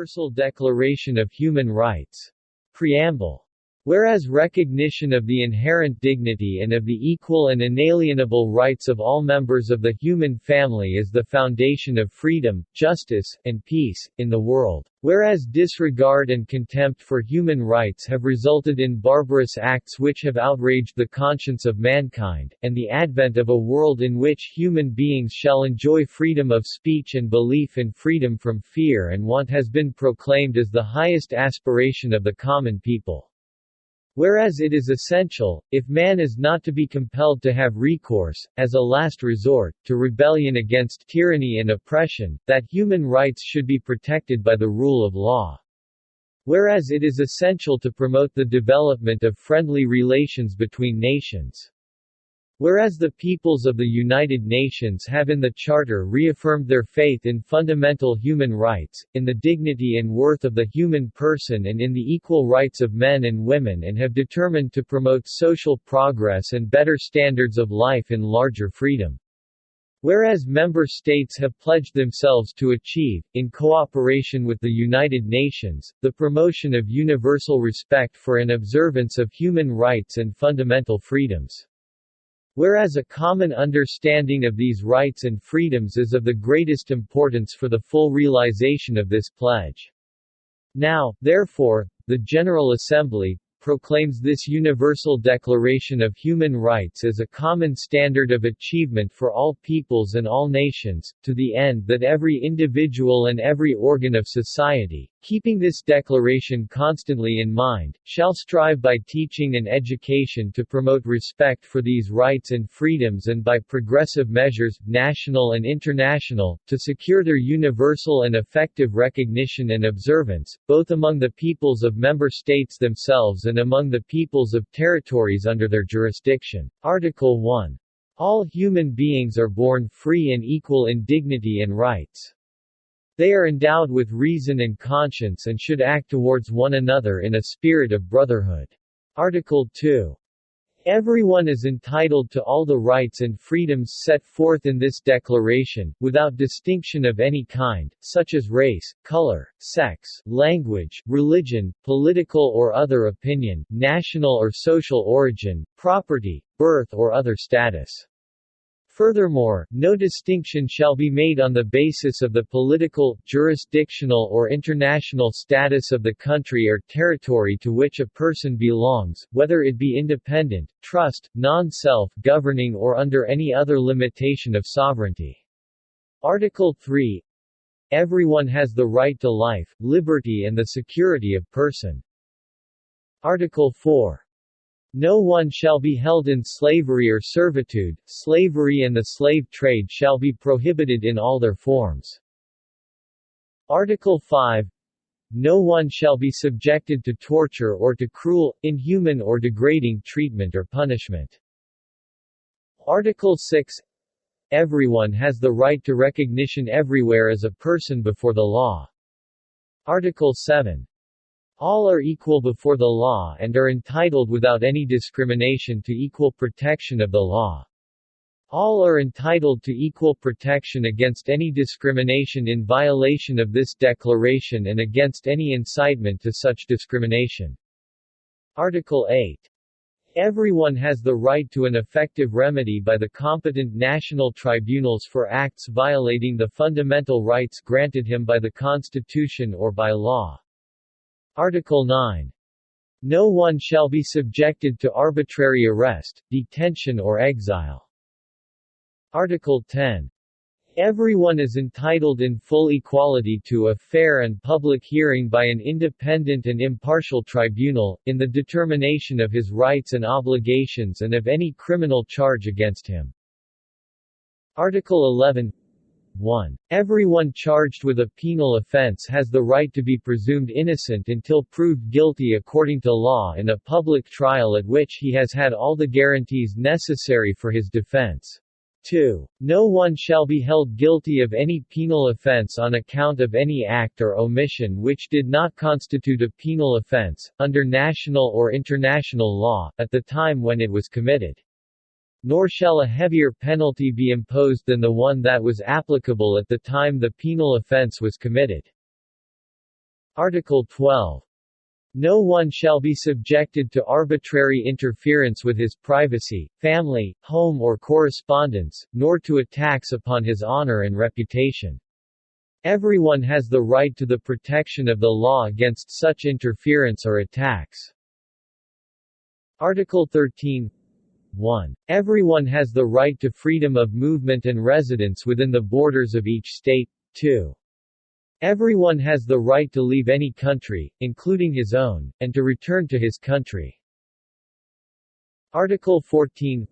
Universal Declaration of Human Rights. Preamble. Whereas recognition of the inherent dignity and of the equal and inalienable rights of all members of the human family is the foundation of freedom, justice, and peace, in the world. Whereas disregard and contempt for human rights have resulted in barbarous acts which have outraged the conscience of mankind, and the advent of a world in which human beings shall enjoy freedom of speech and belief and freedom from fear and want has been proclaimed as the highest aspiration of the common people. Whereas it is essential, if man is not to be compelled to have recourse, as a last resort, to rebellion against tyranny and oppression, that human rights should be protected by the rule of law. Whereas it is essential to promote the development of friendly relations between nations. Whereas the peoples of the United Nations have in the Charter reaffirmed their faith in fundamental human rights, in the dignity and worth of the human person and in the equal rights of men and women and have determined to promote social progress and better standards of life in larger freedom. Whereas member states have pledged themselves to achieve, in cooperation with the United Nations, the promotion of universal respect for and observance of human rights and fundamental freedoms. Whereas a common understanding of these rights and freedoms is of the greatest importance for the full realization of this pledge. Now, therefore, the General Assembly proclaims this Universal Declaration of Human Rights as a common standard of achievement for all peoples and all nations, to the end that every individual and every organ of society, keeping this declaration constantly in mind, shall strive by teaching and education to promote respect for these rights and freedoms and by progressive measures, national and international, to secure their universal and effective recognition and observance, both among the peoples of member states themselves and among the peoples of territories under their jurisdiction. Article 1. All human beings are born free and equal in dignity and rights. They are endowed with reason and conscience and should act towards one another in a spirit of brotherhood. Article 2. Everyone is entitled to all the rights and freedoms set forth in this declaration, without distinction of any kind, such as race, color, sex, language, religion, political or other opinion, national or social origin, property, birth or other status. Furthermore, no distinction shall be made on the basis of the political, jurisdictional or international status of the country or territory to which a person belongs, whether it be independent, trust, non-self-governing or under any other limitation of sovereignty. Article 3. Everyone has the right to life, liberty and the security of person. Article 4. No one shall be held in slavery or servitude. Slavery and the slave trade shall be prohibited in all their forms. Article 5. No one shall be subjected to torture or to cruel, inhuman or degrading treatment or punishment. Article 6. Everyone has the right to recognition everywhere as a person before the law. Article 7. All are equal before the law and are entitled without any discrimination to equal protection of the law. All are entitled to equal protection against any discrimination in violation of this declaration and against any incitement to such discrimination. Article 8. Everyone has the right to an effective remedy by the competent national tribunals for acts violating the fundamental rights granted him by the Constitution or by law. Article 9. No one shall be subjected to arbitrary arrest, detention or exile. Article 10. Everyone is entitled in full equality to a fair and public hearing by an independent and impartial tribunal, in the determination of his rights and obligations and of any criminal charge against him. Article 11. 1. Everyone charged with a penal offense has the right to be presumed innocent until proved guilty according to law in a public trial at which he has had all the guarantees necessary for his defense. 2. No one shall be held guilty of any penal offense on account of any act or omission which did not constitute a penal offense, under national or international law, at the time when it was committed. Nor shall a heavier penalty be imposed than the one that was applicable at the time the penal offense was committed. Article 12. No one shall be subjected to arbitrary interference with his privacy, family, home or correspondence, nor to attacks upon his honor and reputation. Everyone has the right to the protection of the law against such interference or attacks. Article 13. 1. Everyone has the right to freedom of movement and residence within the borders of each state. 2. Everyone has the right to leave any country, including his own, and to return to his country. Article 14.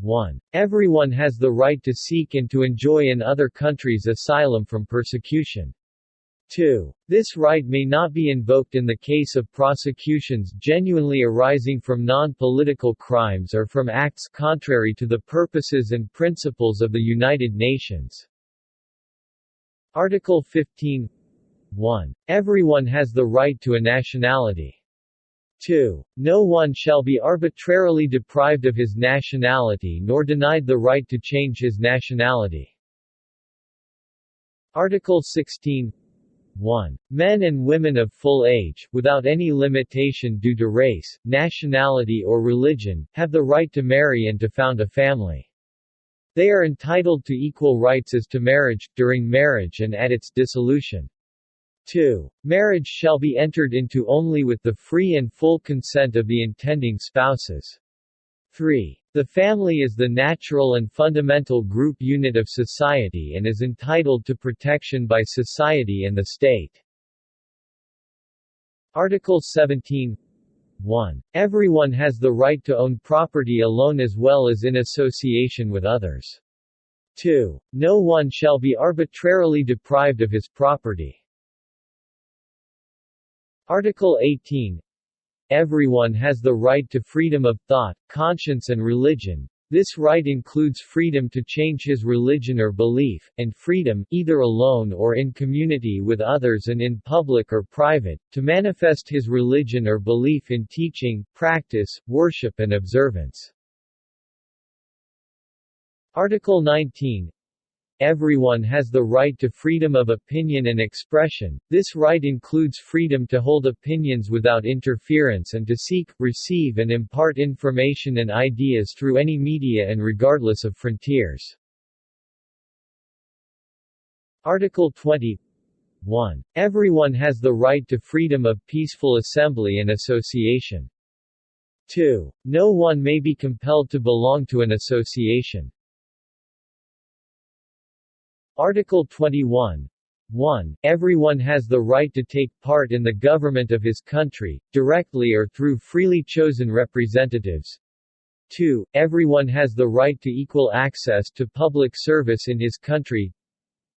1. Everyone has the right to seek and to enjoy in other countries asylum from persecution. 2. This right may not be invoked in the case of prosecutions genuinely arising from non-political crimes or from acts contrary to the purposes and principles of the United Nations. Article 15. 1. Everyone has the right to a nationality. 2. No one shall be arbitrarily deprived of his nationality nor denied the right to change his nationality. Article 16. 1. Men and women of full age, without any limitation due to race, nationality or religion, have the right to marry and to found a family. They are entitled to equal rights as to marriage, during marriage and at its dissolution. 2. Marriage shall be entered into only with the free and full consent of the intending spouses. 3. The family is the natural and fundamental group unit of society and is entitled to protection by society and the state. Article 17. 1. Everyone has the right to own property alone as well as in association with others. 2. No one shall be arbitrarily deprived of his property. Article 18. Everyone has the right to freedom of thought, conscience and religion. This right includes freedom to change his religion or belief, and freedom, either alone or in community with others and in public or private, to manifest his religion or belief in teaching, practice, worship and observance. Article 19. Everyone has the right to freedom of opinion and expression. This right includes freedom to hold opinions without interference and to seek, receive and impart information and ideas through any media and regardless of frontiers. Article 20. 1. Everyone has the right to freedom of peaceful assembly and association. 2. No one may be compelled to belong to an association. Article 21. 1. Everyone has the right to take part in the government of his country, directly or through freely chosen representatives. 2. Everyone has the right to equal access to public service in his country.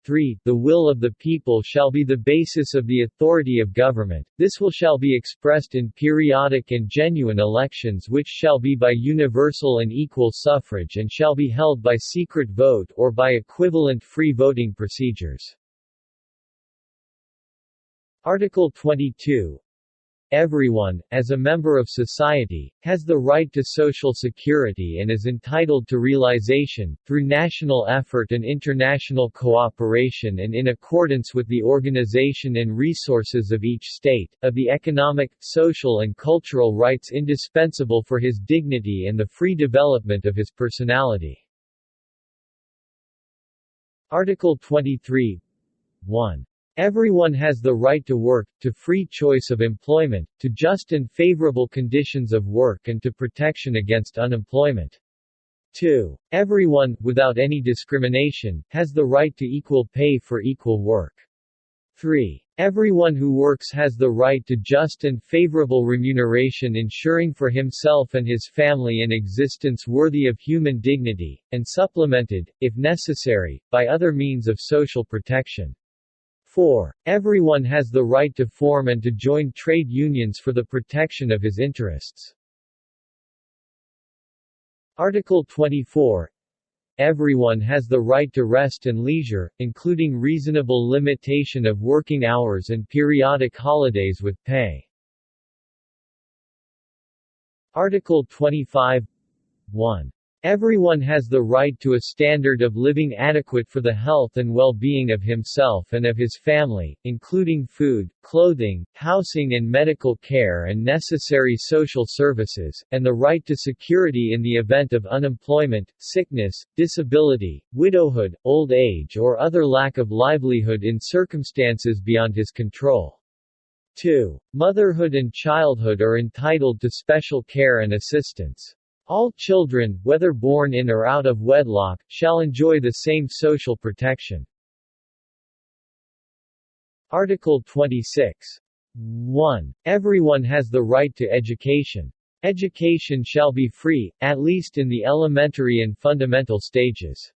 3. The will of the people shall be the basis of the authority of government. This will shall be expressed in periodic and genuine elections which shall be by universal and equal suffrage and shall be held by secret vote or by equivalent free voting procedures. Article 22. Everyone, as a member of society, has the right to social security and is entitled to realization, through national effort and international cooperation and in accordance with the organization and resources of each state, of the economic, social and cultural rights indispensable for his dignity and the free development of his personality. Article 23. 1. Everyone has the right to work, to free choice of employment, to just and favorable conditions of work and to protection against unemployment. 2. Everyone, without any discrimination, has the right to equal pay for equal work. 3. Everyone who works has the right to just and favorable remuneration ensuring for himself and his family an existence worthy of human dignity, and supplemented, if necessary, by other means of social protection. 4. Everyone has the right to form and to join trade unions for the protection of his interests. Article 24. Everyone has the right to rest and leisure, including reasonable limitation of working hours and periodic holidays with pay. Article 25. 1. Everyone has the right to a standard of living adequate for the health and well-being of himself and of his family, including food, clothing, housing and medical care and necessary social services, and the right to security in the event of unemployment, sickness, disability, widowhood, old age or other lack of livelihood in circumstances beyond his control. 2. Motherhood and childhood are entitled to special care and assistance. All children, whether born in or out of wedlock, shall enjoy the same social protection. Article 26. 1. Everyone has the right to education. Education shall be free, at least in the elementary and fundamental stages.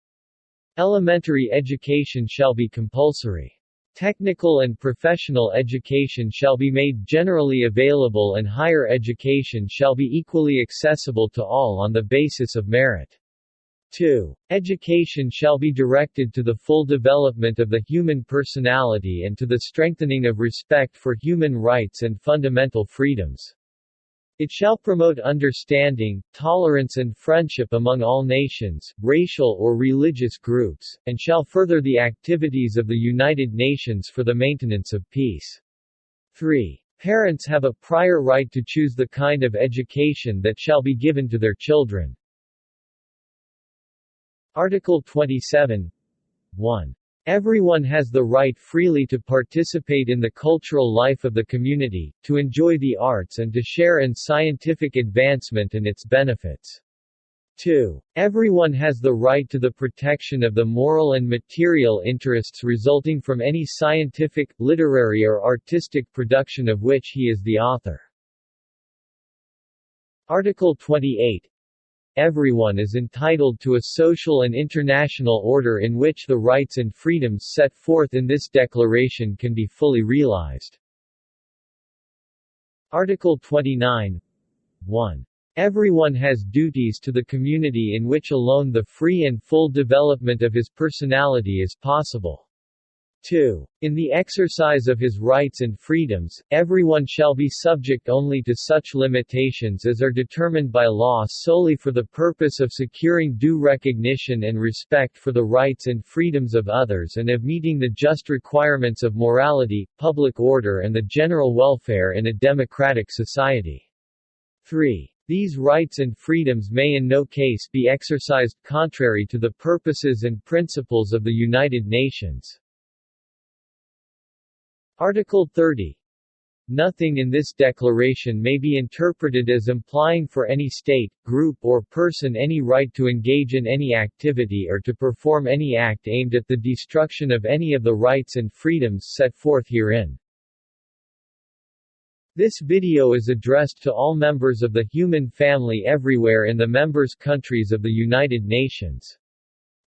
Elementary education shall be compulsory. Technical and professional education shall be made generally available and higher education shall be equally accessible to all on the basis of merit. 2. Education shall be directed to the full development of the human personality and to the strengthening of respect for human rights and fundamental freedoms. It shall promote understanding, tolerance and friendship among all nations, racial or religious groups, and shall further the activities of the United Nations for the maintenance of peace. 3. Parents have a prior right to choose the kind of education that shall be given to their children. Article 27. 1. Everyone has the right freely to participate in the cultural life of the community, to enjoy the arts and to share in scientific advancement and its benefits. 2. Everyone has the right to the protection of the moral and material interests resulting from any scientific, literary or artistic production of which he is the author. Article 28. Everyone is entitled to a social and international order in which the rights and freedoms set forth in this declaration can be fully realized. Article 29. 1. Everyone has duties to the community in which alone the free and full development of his personality is possible. 2. In the exercise of his rights and freedoms, everyone shall be subject only to such limitations as are determined by law solely for the purpose of securing due recognition and respect for the rights and freedoms of others and of meeting the just requirements of morality, public order and the general welfare in a democratic society. 3. These rights and freedoms may in no case be exercised contrary to the purposes and principles of the United Nations. Article 30. Nothing in this declaration may be interpreted as implying for any state, group or person any right to engage in any activity or to perform any act aimed at the destruction of any of the rights and freedoms set forth herein. This video is addressed to all members of the human family everywhere in the members' countries of the United Nations.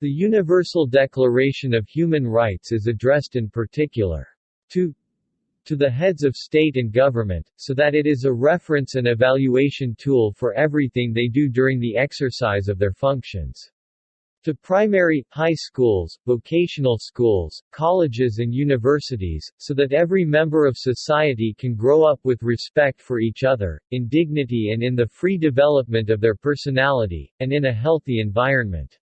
The Universal Declaration of Human Rights is addressed in particular to the heads of state and government, so that it is a reference and evaluation tool for everything they do during the exercise of their functions. To primary, high schools, vocational schools, colleges and universities, so that every member of society can grow up with respect for each other, in dignity and in the free development of their personality, and in a healthy environment.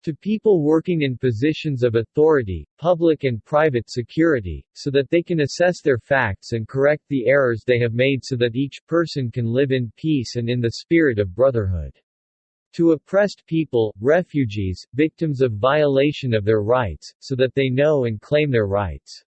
To people working in positions of authority, public and private security, so that they can assess their facts and correct the errors they have made so that each person can live in peace and in the spirit of brotherhood. To oppressed people, refugees, victims of violation of their rights, so that they know and claim their rights.